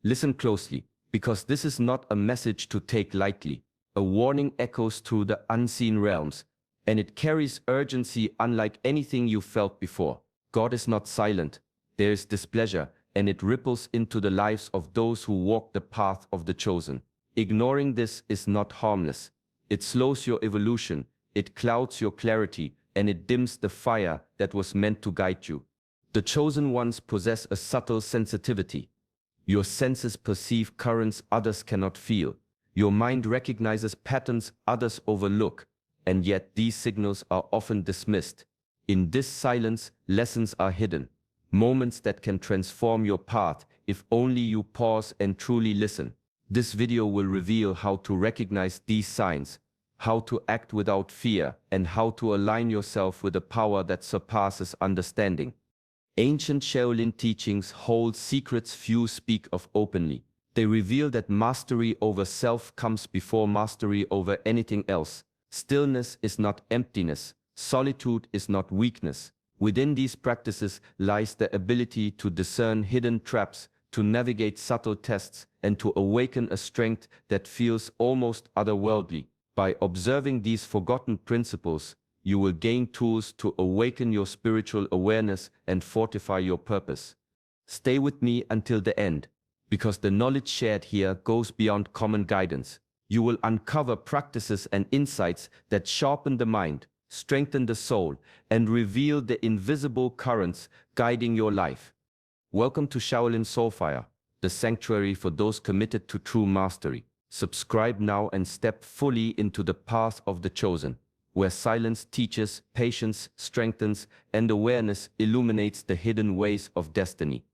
Listen closely, because this is not a message to take lightly. A warning echoes through the unseen realms, and it carries urgency unlike anything you felt before. God is not silent. There is displeasure, and it ripples into the lives of those who walk the path of the chosen. Ignoring this is not harmless. It slows your evolution, it clouds your clarity, and it dims the fire that was meant to guide you. The chosen ones possess a subtle sensitivity. Your senses perceive currents others cannot feel. Your mind recognizes patterns others overlook, and yet these signals are often dismissed. In this silence, lessons are hidden, moments that can transform your path if only you pause and truly listen. This video will reveal how to recognize these signs, how to act without fear, and how to align yourself with a power that surpasses understanding. Ancient Shaolin teachings hold secrets few speak of openly. They reveal that mastery over self comes before mastery over anything else. Stillness is not emptiness. Solitude is not weakness. Within these practices lies the ability to discern hidden traps, to navigate subtle tests, and to awaken a strength that feels almost otherworldly. By observing these forgotten principles, you will gain tools to awaken your spiritual awareness and fortify your purpose. Stay with me until the end, because the knowledge shared here goes beyond common guidance. You will uncover practices and insights that sharpen the mind, strengthen the soul, and reveal the invisible currents guiding your life. Welcome to Shaolin Soulfire, the sanctuary for those committed to true mastery. Subscribe now and step fully into the path of the chosen, where silence teaches, patience strengthens, and awareness illuminates the hidden ways of destiny.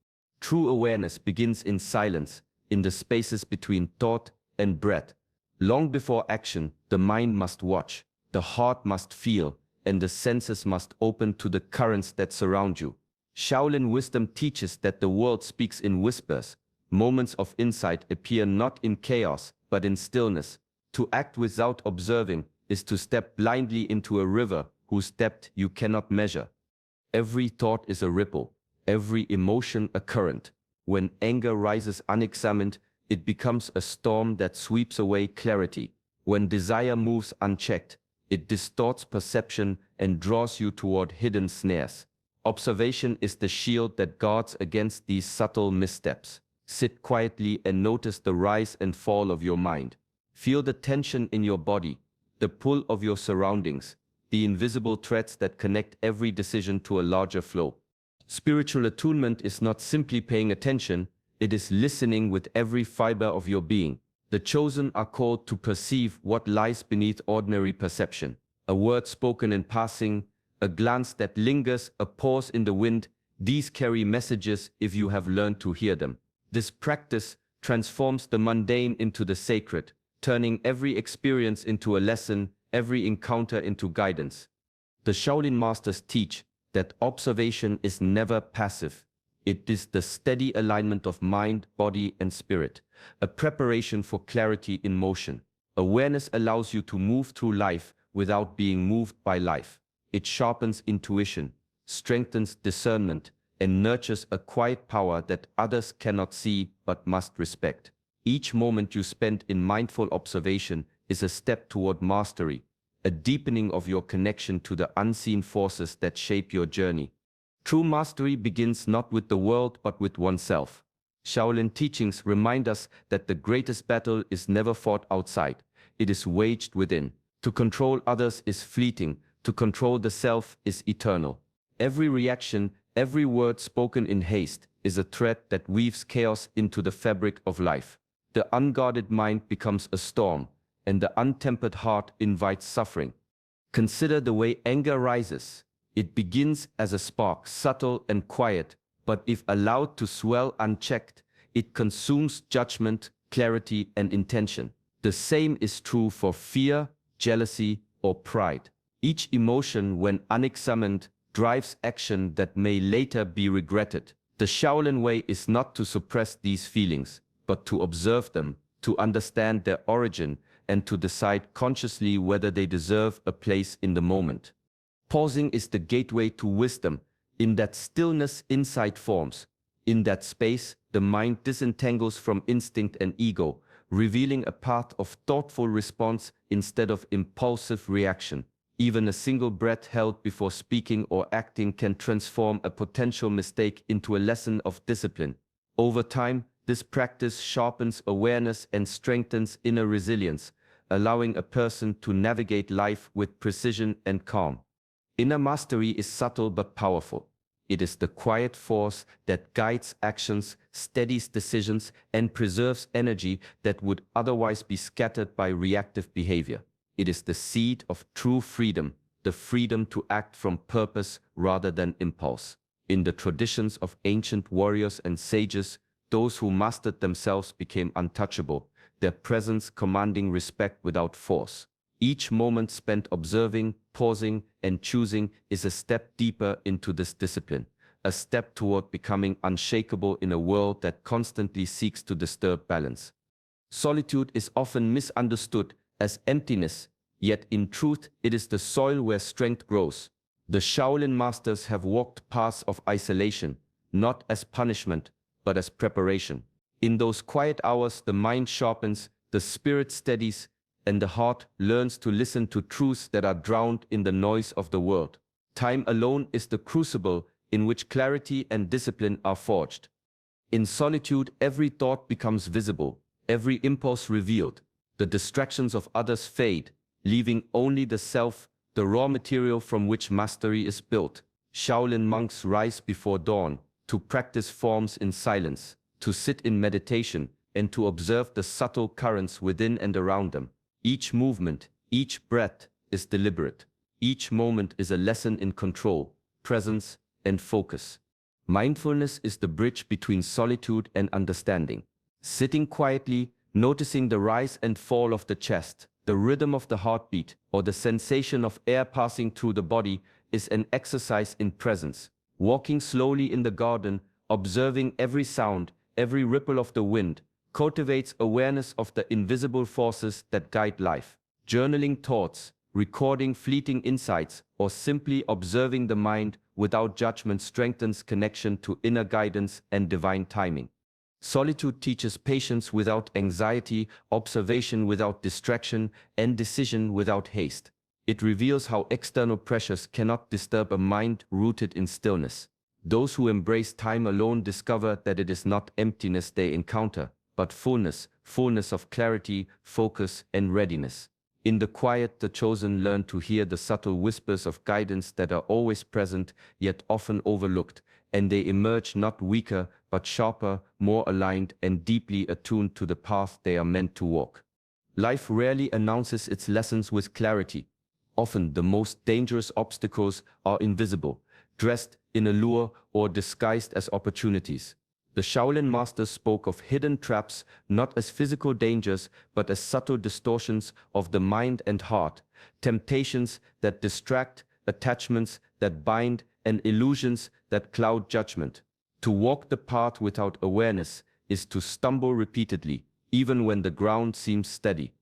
True awareness begins in silence, in the spaces between thought and breath. Long before action, the mind must watch, the heart must feel, and the senses must open to the currents that surround you. Shaolin wisdom teaches that the world speaks in whispers. Moments of insight appear not in chaos, but in stillness. To act without observing is to step blindly into a river whose depth you cannot measure. Every thought is a ripple, every emotion a current. When anger rises unexamined, it becomes a storm that sweeps away clarity. When desire moves unchecked, it distorts perception and draws you toward hidden snares. Observation is the shield that guards against these subtle missteps. Sit quietly and notice the rise and fall of your mind. Feel the tension in your body, the pull of your surroundings, the invisible threads that connect every decision to a larger flow. Spiritual attunement is not simply paying attention, it is listening with every fiber of your being. The chosen are called to perceive what lies beneath ordinary perception. A word spoken in passing, a glance that lingers, a pause in the wind, these carry messages if you have learned to hear them. This practice transforms the mundane into the sacred, turning every experience into a lesson, every encounter into guidance. The Shaolin masters teach that observation is never passive. It is the steady alignment of mind, body, and spirit, a preparation for clarity in motion. Awareness allows you to move through life without being moved by life. It sharpens intuition, strengthens discernment, and nurtures a quiet power that others cannot see but must respect. Each moment you spend in mindful observation is a step toward mastery, a deepening of your connection to the unseen forces that shape your journey. True mastery begins not with the world but with oneself. Shaolin teachings remind us that the greatest battle is never fought outside, it is waged within. To control others is fleeting, to control the self is eternal. Every reaction, every word spoken in haste is a thread that weaves chaos into the fabric of life. The unguarded mind becomes a storm, and the untempered heart invites suffering. Consider the way anger rises. It begins as a spark, subtle and quiet, but if allowed to swell unchecked, it consumes judgment, clarity, and intention. The same is true for fear, jealousy, or pride. Each emotion, when unexamined, drives action that may later be regretted. The Shaolin way is not to suppress these feelings, but to observe them, to understand their origin, and to decide consciously whether they deserve a place in the moment. Pausing is the gateway to wisdom. In that stillness, insight forms. In that space, the mind disentangles from instinct and ego, revealing a path of thoughtful response instead of impulsive reaction. Even a single breath held before speaking or acting can transform a potential mistake into a lesson of discipline. Over time, this practice sharpens awareness and strengthens inner resilience, allowing a person to navigate life with precision and calm. Inner mastery is subtle but powerful. It is the quiet force that guides actions, steadies decisions, and preserves energy that would otherwise be scattered by reactive behavior. It is the seed of true freedom, the freedom to act from purpose rather than impulse. In the traditions of ancient warriors and sages, those who mastered themselves became untouchable, their presence commanding respect without force. Each moment spent observing, pausing, and choosing is a step deeper into this discipline, a step toward becoming unshakable in a world that constantly seeks to disturb balance. Solitude is often misunderstood as emptiness, yet in truth it is the soil where strength grows. The Shaolin masters have walked paths of isolation, not as punishment, but as preparation. In those quiet hours, the mind sharpens, the spirit steadies, and the heart learns to listen to truths that are drowned in the noise of the world. Time alone is the crucible in which clarity and discipline are forged. In solitude, every thought becomes visible, every impulse revealed. The distractions of others fade, leaving only the self, the raw material from which mastery is built. Shaolin monks rise before dawn to practice forms in silence, to sit in meditation, and to observe the subtle currents within and around them. Each movement, each breath is deliberate. Each moment is a lesson in control, presence, and focus. Mindfulness is the bridge between solitude and understanding. Sitting quietly, noticing the rise and fall of the chest, the rhythm of the heartbeat, or the sensation of air passing through the body is an exercise in presence. Walking slowly in the garden, observing every sound, every ripple of the wind, cultivates awareness of the invisible forces that guide life. Journaling thoughts, recording fleeting insights, or simply observing the mind without judgment strengthens connection to inner guidance and divine timing. Solitude teaches patience without anxiety, observation without distraction, and decision without haste. It reveals how external pressures cannot disturb a mind rooted in stillness. Those who embrace time alone discover that it is not emptiness they encounter, but fullness, fullness of clarity, focus, and readiness. In the quiet, the chosen learn to hear the subtle whispers of guidance that are always present, yet often overlooked, and they emerge not weaker, but sharper, more aligned, and deeply attuned to the path they are meant to walk. Life rarely announces its lessons with clarity. Often the most dangerous obstacles are invisible, dressed in allure or disguised as opportunities. The Shaolin masters spoke of hidden traps not as physical dangers but as subtle distortions of the mind and heart, temptations that distract, attachments that bind, and illusions that cloud judgment. To walk the path without awareness is to stumble repeatedly, even when the ground seems steady.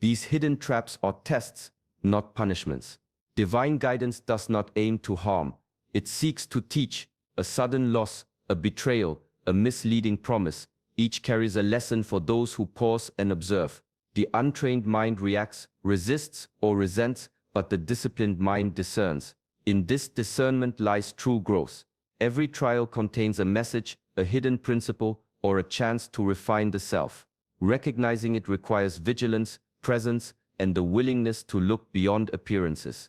These hidden traps are tests, not punishments. Divine guidance does not aim to harm. It seeks to teach. A sudden loss, a betrayal, a misleading promise, each carries a lesson for those who pause and observe. The untrained mind reacts, resists, or resents, but the disciplined mind discerns. In this discernment lies true growth. Every trial contains a message, a hidden principle, or a chance to refine the self. Recognizing it requires vigilance, presence, and the willingness to look beyond appearances.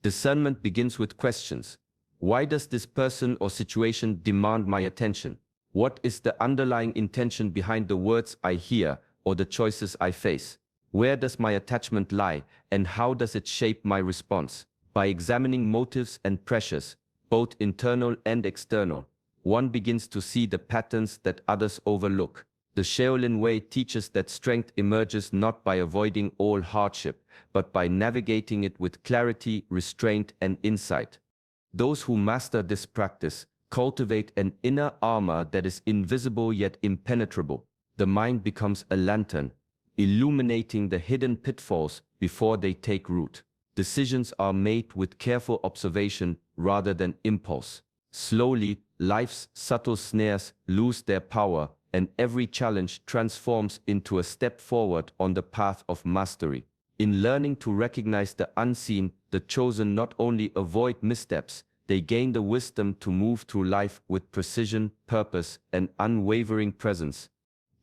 Discernment begins with questions. Why does this person or situation demand my attention? What is the underlying intention behind the words I hear or the choices I face? Where does my attachment lie, and how does it shape my response? By examining motives and pressures, both internal and external, one begins to see the patterns that others overlook. The Shaolin Way teaches that strength emerges not by avoiding all hardship, but by navigating it with clarity, restraint, and insight. Those who master this practice cultivate an inner armor that is invisible yet impenetrable. The mind becomes a lantern, illuminating the hidden pitfalls before they take root. Decisions are made with careful observation rather than impulse. Slowly, life's subtle snares lose their power, and every challenge transforms into a step forward on the path of mastery. In learning to recognize the unseen, the chosen not only avoid missteps, they gain the wisdom to move through life with precision, purpose, and unwavering presence.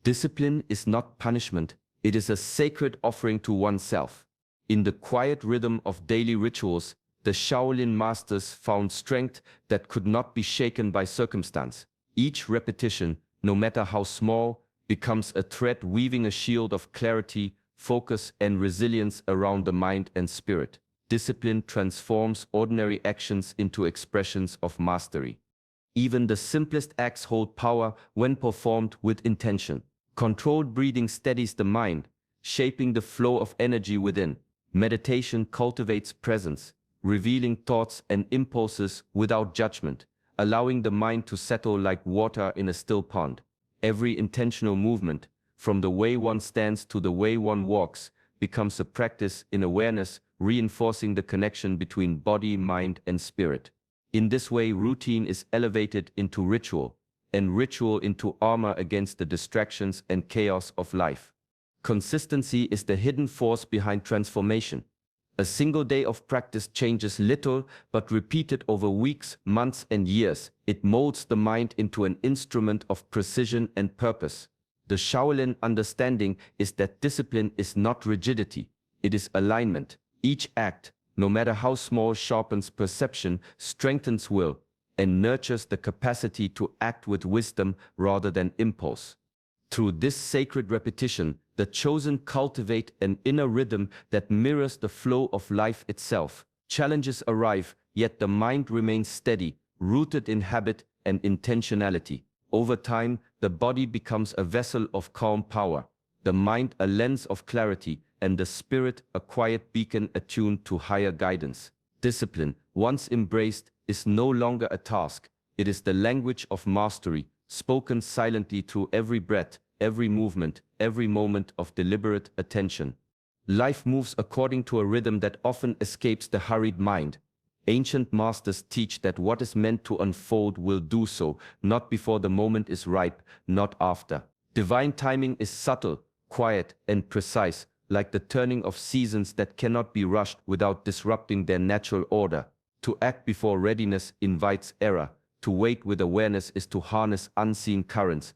Discipline is not punishment, it is a sacred offering to oneself. In the quiet rhythm of daily rituals, the Shaolin masters found strength that could not be shaken by circumstance. Each repetition, no matter how small, becomes a thread weaving a shield of clarity, focus, and resilience around the mind and spirit. Discipline transforms ordinary actions into expressions of mastery. Even the simplest acts hold power when performed with intention. Controlled breathing steadies the mind, shaping the flow of energy within. Meditation cultivates presence, revealing thoughts and impulses without judgment, allowing the mind to settle like water in a still pond. Every intentional movement, from the way one stands to the way one walks, becomes a practice in awareness, reinforcing the connection between body, mind, and spirit. In this way, routine is elevated into ritual, and ritual into armor against the distractions and chaos of life. Consistency is the hidden force behind transformation. A single day of practice changes little, but repeated over weeks, months, and years, it molds the mind into an instrument of precision and purpose. The Shaolin understanding is that discipline is not rigidity, it is alignment. Each act, no matter how small, sharpens perception, strengthens will, and nurtures the capacity to act with wisdom rather than impulse. Through this sacred repetition, the chosen cultivate an inner rhythm that mirrors the flow of life itself. Challenges arrive, yet the mind remains steady, rooted in habit and intentionality. Over time, the body becomes a vessel of calm power, the mind a lens of clarity, and the spirit a quiet beacon attuned to higher guidance. Discipline, once embraced, is no longer a task. It is the language of mastery, spoken silently through every breath, every movement, every moment of deliberate attention. Life moves according to a rhythm that often escapes the hurried mind. Ancient masters teach that what is meant to unfold will do so, not before the moment is ripe, not after. Divine timing is subtle, quiet, and precise, like the turning of seasons that cannot be rushed without disrupting their natural order. To act before readiness invites error. To wait with awareness is to harness unseen currents.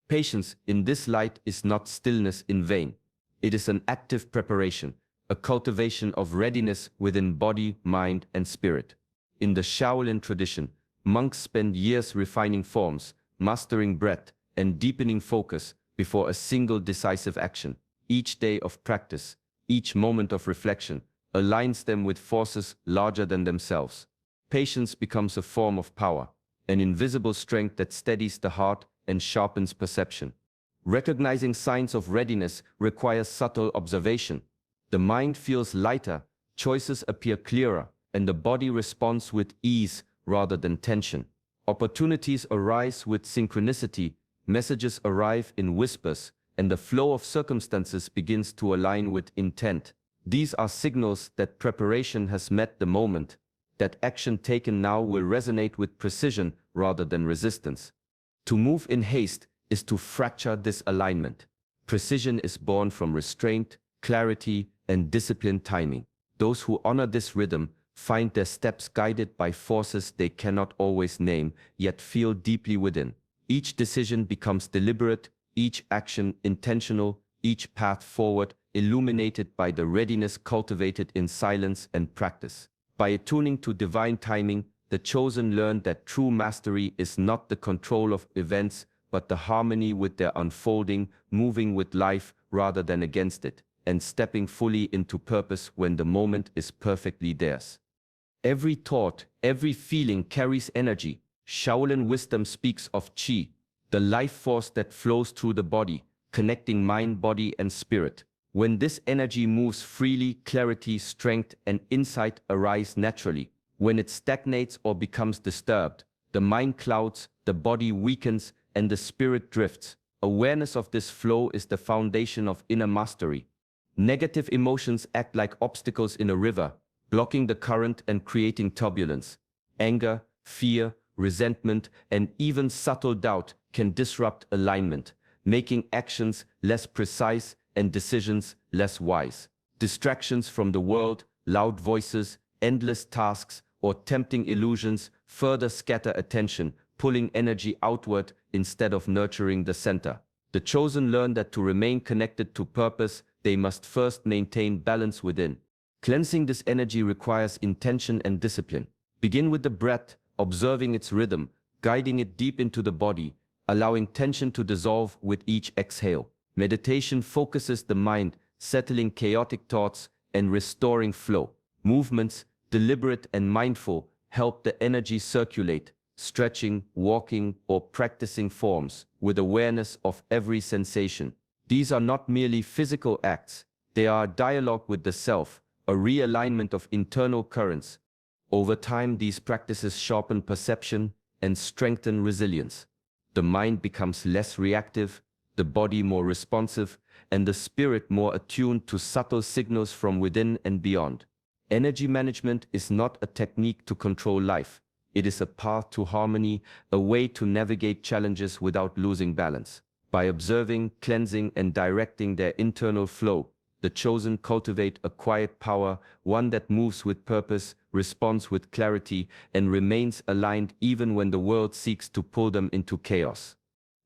Patience in this light is not stillness in vain. It is an active preparation, a cultivation of readiness within body, mind, and spirit. In the Shaolin tradition, monks spend years refining forms, mastering breath, and deepening focus before a single decisive action. Each day of practice, each moment of reflection, aligns them with forces larger than themselves. Patience becomes a form of power, an invisible strength that steadies the heart and sharpens perception. Recognizing signs of readiness requires subtle observation. The mind feels lighter, choices appear clearer, and the body responds with ease rather than tension. Opportunities arise with synchronicity, messages arrive in whispers, and the flow of circumstances begins to align with intent. These are signals that preparation has met the moment, that action taken now will resonate with precision rather than resistance. To move in haste is to fracture this alignment. Precision is born from restraint, clarity, and disciplined timing. Those who honor this rhythm find their steps guided by forces they cannot always name, yet feel deeply within. Each decision becomes deliberate, each action intentional, each path forward illuminated by the readiness cultivated in silence and practice. By attuning to divine timing, the chosen learn that true mastery is not the control of events, but the harmony with their unfolding, moving with life rather than against it, and stepping fully into purpose when the moment is perfectly theirs. Every thought, every feeling carries energy. Shaolin wisdom speaks of qi, the life force that flows through the body, connecting mind, body, and spirit. When this energy moves freely, clarity, strength, and insight arise naturally. When it stagnates or becomes disturbed, the mind clouds, the body weakens, and the spirit drifts. Awareness of this flow is the foundation of inner mastery. Negative emotions act like obstacles in a river, blocking the current and creating turbulence. Anger, fear, resentment, and even subtle doubt can disrupt alignment, making actions less precise and decisions less wise. Distractions from the world, loud voices, endless tasks, or tempting illusions further scatter attention, pulling energy outward instead of nurturing the center. The chosen learn that to remain connected to purpose, they must first maintain balance within. Cleansing this energy requires intention and discipline. Begin with the breath, observing its rhythm, guiding it deep into the body, allowing tension to dissolve with each exhale. Meditation focuses the mind, settling chaotic thoughts and restoring flow. Movements, deliberate and mindful, help the energy circulate. Stretching, walking, or practicing forms with awareness of every sensation. These are not merely physical acts, they are a dialogue with the self, a realignment of internal currents. Over time, these practices sharpen perception and strengthen resilience. The mind becomes less reactive, the body more responsive, and the spirit more attuned to subtle signals from within and beyond. Energy management is not a technique to control life. It is a path to harmony, a way to navigate challenges without losing balance. By observing, cleansing, and directing their internal flow, the chosen cultivate a quiet power, one that moves with purpose, responds with clarity, and remains aligned even when the world seeks to pull them into chaos.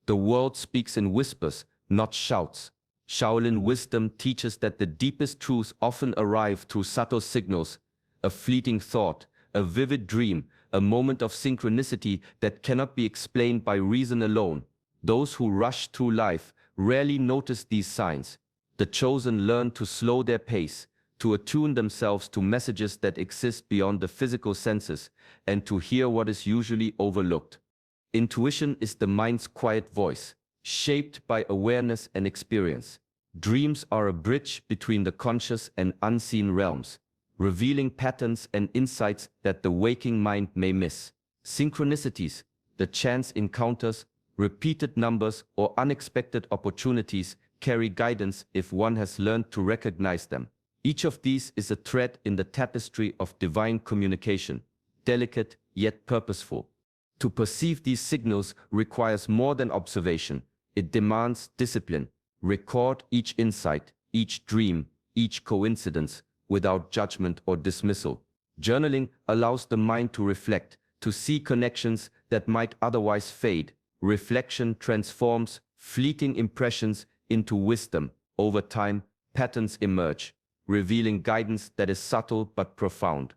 The world speaks in whispers, not shouts. Shaolin wisdom teaches that the deepest truths often arrive through subtle signals, a fleeting thought, a vivid dream, a moment of synchronicity that cannot be explained by reason alone. Those who rush through life rarely notice these signs. The chosen learn to slow their pace, to attune themselves to messages that exist beyond the physical senses, and to hear what is usually overlooked. Intuition is the mind's quiet voice, shaped by awareness and experience. Dreams are a bridge between the conscious and unseen realms, revealing patterns and insights that the waking mind may miss. Synchronicities, the chance encounters, repeated numbers, or unexpected opportunities carry guidance if one has learned to recognize them. Each of these is a thread in the tapestry of divine communication, delicate yet purposeful. To perceive these signals requires more than observation. It demands discipline. Record each insight, each dream, each coincidence, without judgment or dismissal. Journaling allows the mind to reflect, to see connections that might otherwise fade. Reflection transforms fleeting impressions into wisdom. Over time, patterns emerge, revealing guidance that is subtle but profound.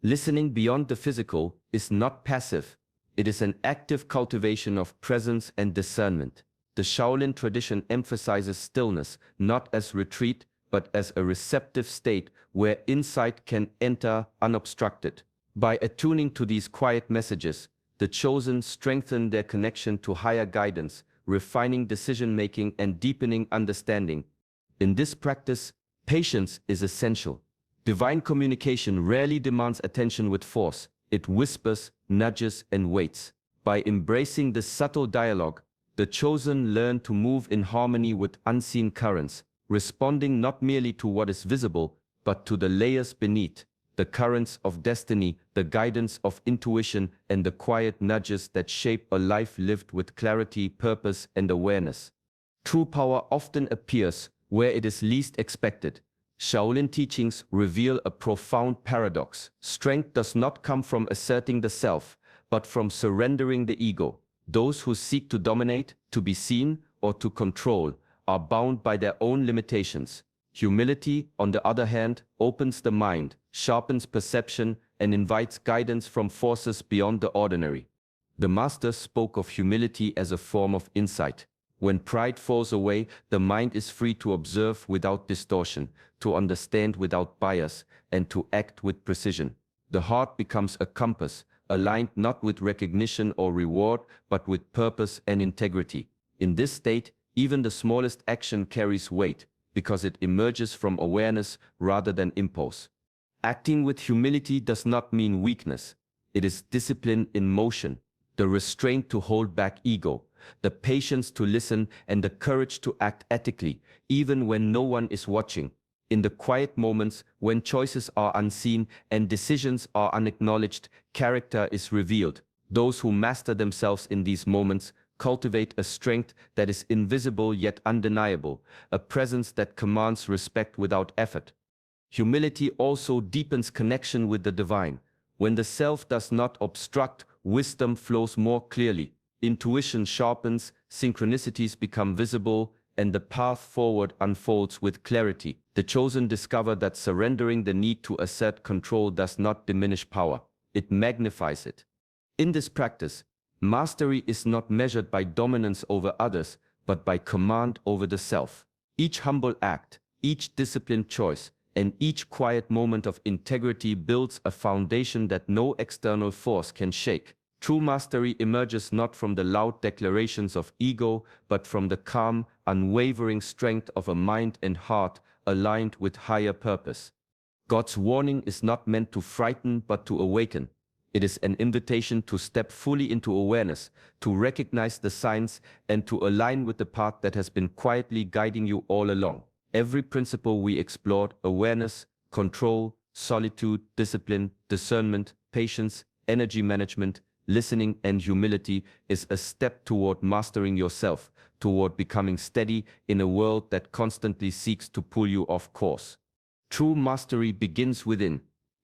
Listening beyond the physical is not passive. It is an active cultivation of presence and discernment. The Shaolin tradition emphasizes stillness, not as retreat, but as a receptive state where insight can enter unobstructed. By attuning to these quiet messages, the chosen strengthen their connection to higher guidance, refining decision-making and deepening understanding. In this practice, patience is essential. Divine communication rarely demands attention with force. It whispers, nudges, and waits. By embracing this subtle dialogue, the chosen learn to move in harmony with unseen currents, responding not merely to what is visible, but to the layers beneath, the currents of destiny, the guidance of intuition, and the quiet nudges that shape a life lived with clarity, purpose, and awareness. True power often appears where it is least expected. Shaolin teachings reveal a profound paradox. Strength does not come from asserting the self, but from surrendering the ego. Those who seek to dominate, to be seen, or to control are bound by their own limitations. Humility, on the other hand, opens the mind, sharpens perception, and invites guidance from forces beyond the ordinary. The master spoke of humility as a form of insight. When pride falls away, the mind is free to observe without distortion, to understand without bias, and to act with precision. The heart becomes a compass, aligned not with recognition or reward, but with purpose and integrity. In this state, even the smallest action carries weight, because it emerges from awareness rather than impulse. Acting with humility does not mean weakness. It is discipline in motion, the restraint to hold back ego, the patience to listen, and the courage to act ethically, even when no one is watching. In the quiet moments, when choices are unseen and decisions are unacknowledged, character is revealed. Those who master themselves in these moments cultivate a strength that is invisible yet undeniable, a presence that commands respect without effort. Humility also deepens connection with the divine. When the self does not obstruct, wisdom flows more clearly. Intuition sharpens, synchronicities become visible, and the path forward unfolds with clarity. The chosen discover that surrendering the need to assert control does not diminish power, it magnifies it. In this practice, mastery is not measured by dominance over others, but by command over the self. Each humble act, each disciplined choice, and each quiet moment of integrity builds a foundation that no external force can shake. True mastery emerges not from the loud declarations of ego, but from the calm, unwavering strength of a mind and heart aligned with higher purpose. God's warning is not meant to frighten, but to awaken. It is an invitation to step fully into awareness, to recognize the signs, and to align with the path that has been quietly guiding you all along. Every principle we explored, awareness, control, solitude, discipline, discernment, patience, energy management, listening, and humility, is a step toward mastering yourself, toward becoming steady in a world that constantly seeks to pull you off course. True mastery begins within.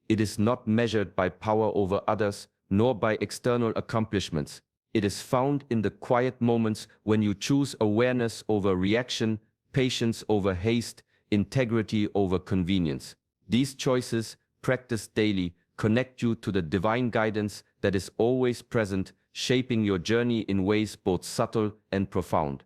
It is not measured by power over others, nor by external accomplishments. It is found in the quiet moments when you choose awareness over reaction, patience over haste, integrity over convenience. These choices, practiced daily, connect you to the divine guidance that is always present, shaping your journey in ways both subtle and profound.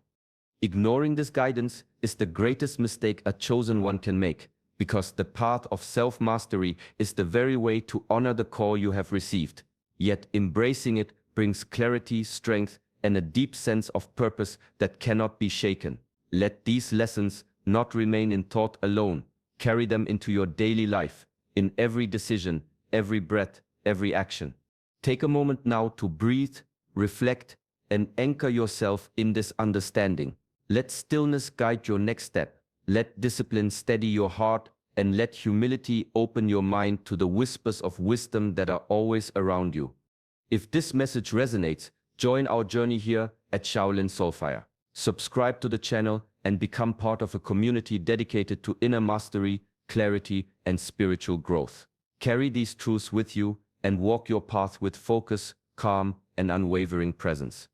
Ignoring this guidance is the greatest mistake a chosen one can make, because the path of self-mastery is the very way to honor the call you have received. Yet embracing it brings clarity, strength, and a deep sense of purpose that cannot be shaken. Let these lessons not remain in thought alone. Carry them into your daily life, in every decision, every breath, every action. Take a moment now to breathe, reflect, and anchor yourself in this understanding. Let stillness guide your next step. Let discipline steady your heart, and let humility open your mind to the whispers of wisdom that are always around you. If this message resonates, join our journey here at Shaolin Soulfire. Subscribe to the channel and become part of a community dedicated to inner mastery, clarity, and spiritual growth. Carry these truths with you and walk your path with focus, calm, and unwavering presence.